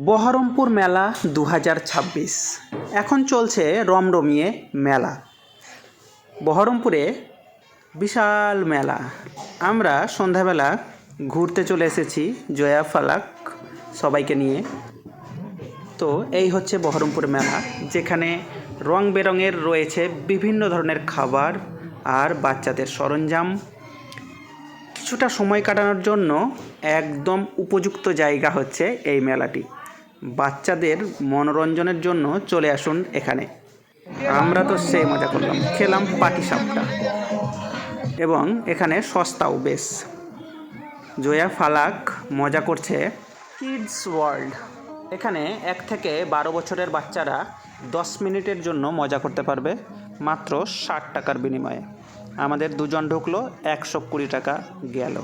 বহরমপুর মেলা 2026 এখন চলছে রমরমিয়ে মেলা। বহরমপুরে বিশাল মেলা। আমরা সন্ধ্যাবেলা ঘুরতে চলে এসেছি জয়া ফালাক সবাইকে নিয়ে। তো এই হচ্ছে বহরমপুর মেলা, যেখানে রং বেরঙের রয়েছে বিভিন্ন ধরনের খাবার আর বাচ্চাদের সরঞ্জাম। কিছুটা সময় কাটানোর জন্য একদম উপযুক্ত জায়গা হচ্ছে এই মেলাটি। বাচ্চাদের মনোরঞ্জনের জন্য চলে আসুন এখানে। আমরা তো সেই মজা করলাম, খেলাম পাটিসাপটা, এবং এখানে সস্তাও বেশ। জয়া ফালাক মজা করছে কিডস ওয়ার্ল্ড। এখানে 1 থেকে 12 বছরের বাচ্চারা 10 মিনিটের জন্য মজা করতে পারবে মাত্র 60 টাকার বিনিময়ে। আমাদের দুজন ঢুকলো, 120 টাকা গেল।